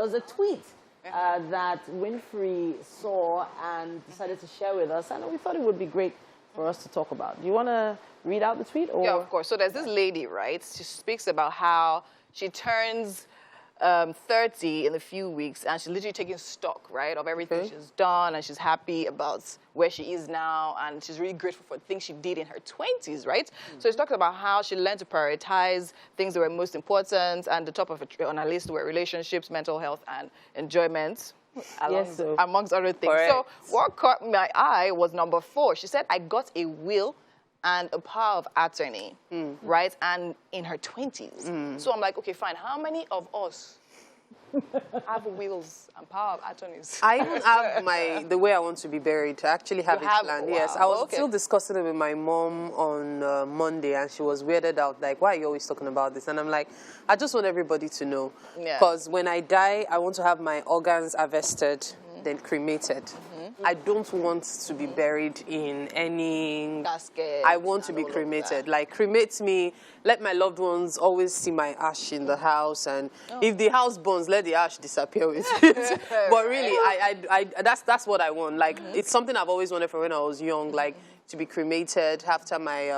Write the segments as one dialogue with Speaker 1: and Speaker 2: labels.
Speaker 1: there was a tweet that Winfrey saw and decided to share with us, and we thought it would be great for us to talk about. Do you want to read out the tweet? Or?
Speaker 2: Yeah, of course. So there's this lady, right? She speaks about how she turns 30 in a few weeks, and she's literally taking stock, right, of everything she's done, and she's happy about where she is now, and she's really grateful for things she did in her 20s, right? So she talks about how she learned to prioritize things that were most important, and the top of on her list were relationships, mental health, and enjoyment. Amongst other things. Correct. So what caught my eye was number 4. She said, I got a will and a power of attorney, right? And in her 20s. So I'm like, okay, fine. How many of us have wills and power of attorneys?
Speaker 3: I even have the way I want to be buried. I actually have it planned. Wow. Yes, I was still discussing it with my mom on Monday, and she was weirded out, like, why are you always talking about this? And I'm like, I just want everybody to know. Because when I die, I want to have my organs harvested, then cremated. I don't want to be buried in any casket. I want to be cremated. Like, cremate me, let my loved ones always see my ash in the house, and if the house burns, let the ash disappear with it. But really, that's what I want. Like, it's something I've always wanted from when I was young, like, to be cremated after my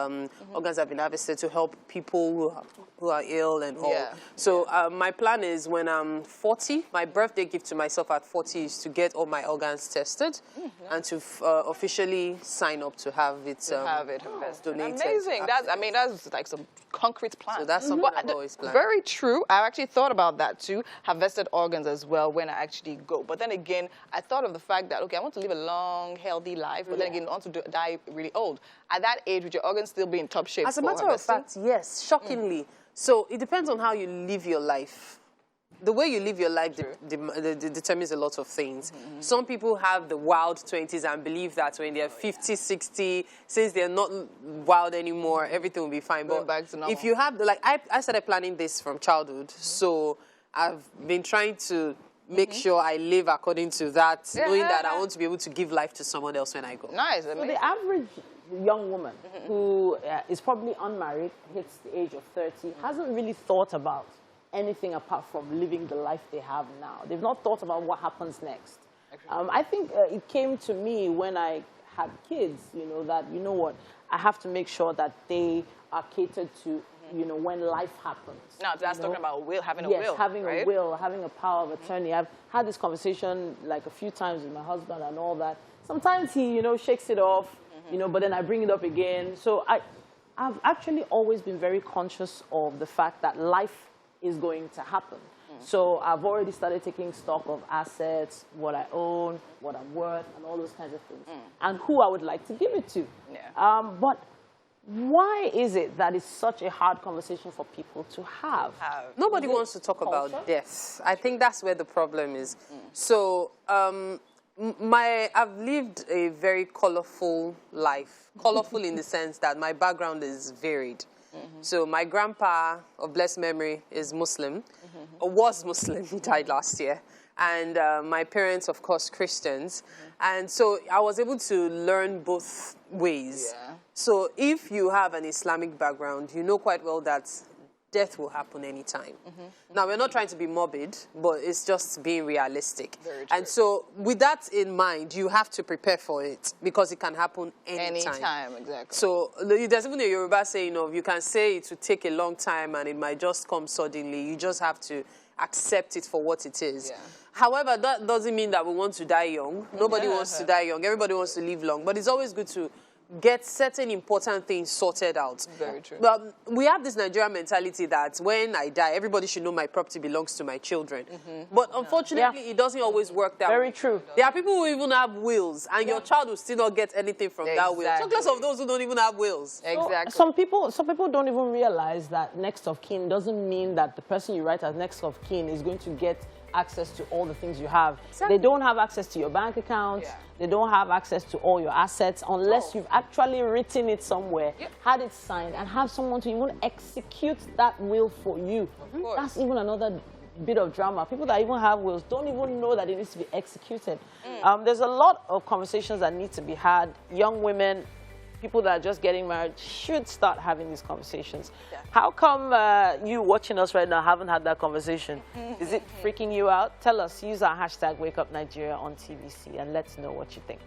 Speaker 3: organs have been harvested, to help people who are ill and all. So my plan is, when I'm 40, my birthday gift to myself at 40 is to get all my organs tested and to officially sign up to have it donated.
Speaker 2: Amazing. That's like some concrete plan.
Speaker 3: So that's something I've always planned.
Speaker 2: Very true. I actually thought about that too. Have vested organs as well when I actually go. But then again, I thought of the fact that, okay, I want to live a long, healthy life, but then again, I want to die really old. At that age, would your organs still be in top shape?
Speaker 3: As a matter of fact, yes, shockingly. So it depends on how you live your life. The way you live your life determines a lot of things. Some people have the wild 20s and believe that when they're 50, 60, since they're not wild anymore, everything will be fine. But if you have, I started planning this from childhood, so I've been trying to make sure I live according to that, knowing that I want to be able to give life to someone else when I go.
Speaker 2: Nice.
Speaker 1: So the average young woman who is probably unmarried, hits the age of 30, hasn't really thought about anything apart from living the life they have now. They've not thought about what happens next. I think it came to me when I had kids, that, what, I have to make sure that they are catered to, when life happens.
Speaker 2: Now, that's talking about having a will.
Speaker 1: Yes, having a will, having a power of attorney. I've had this conversation like a few times with my husband and all that. Sometimes he, shakes it off, but then I bring it up again. So I've actually always been very conscious of the fact that life is going to happen. So I've already started taking stock of assets, what I own, what I'm worth, and all those kinds of things, and who I would like to give it to. But why is it that it's such a hard conversation for people to have?
Speaker 3: Nobody wants to talk about death. I think that's where the problem is. So I've lived a very colorful life. Colorful in the sense that my background is varied. So my grandpa, of blessed memory, is Muslim, or was Muslim. He died last year. And my parents, of course, Christians. And so I was able to learn both ways. So if you have an Islamic background, you know quite well that death will happen anytime. Now, we're not trying to be morbid, but it's just being realistic. And so with that in mind, you have to prepare for it, because it can happen anytime.
Speaker 2: Anytime, exactly.
Speaker 3: So there's even a Yoruba saying, you can say it will take a long time and it might just come suddenly. You just have to accept it for what it is. However, that doesn't mean that we want to die young. Nobody wants to die young. Everybody wants to live long. But it's always good to get certain important things sorted out.
Speaker 2: Very true.
Speaker 3: But we have this Nigerian mentality that when I die, everybody should know my property belongs to my children. But unfortunately, it doesn't always work that way.
Speaker 1: Very true.
Speaker 3: There are people who even have wills, and your child will still not get anything from that will. Talk less of those who don't even have wills.
Speaker 2: Exactly.
Speaker 1: Some people don't even realize that next of kin doesn't mean that the person you write as next of kin is going to get access to all the things you have. They don't have access to your bank accounts. They don't have access to all your assets unless you've actually written it somewhere, had it signed, and have someone to even execute that will for you. That's even another bit of drama. People that even have wills don't even know that it needs to be executed. There's a lot of conversations that need to be had. Young women, people that are just getting married should start having these conversations.
Speaker 2: Yeah.
Speaker 1: How come you watching us right now haven't had that conversation? Is it freaking you out? Tell us. Use our hashtag WakeUpNigeria on TVC and let's know what you think.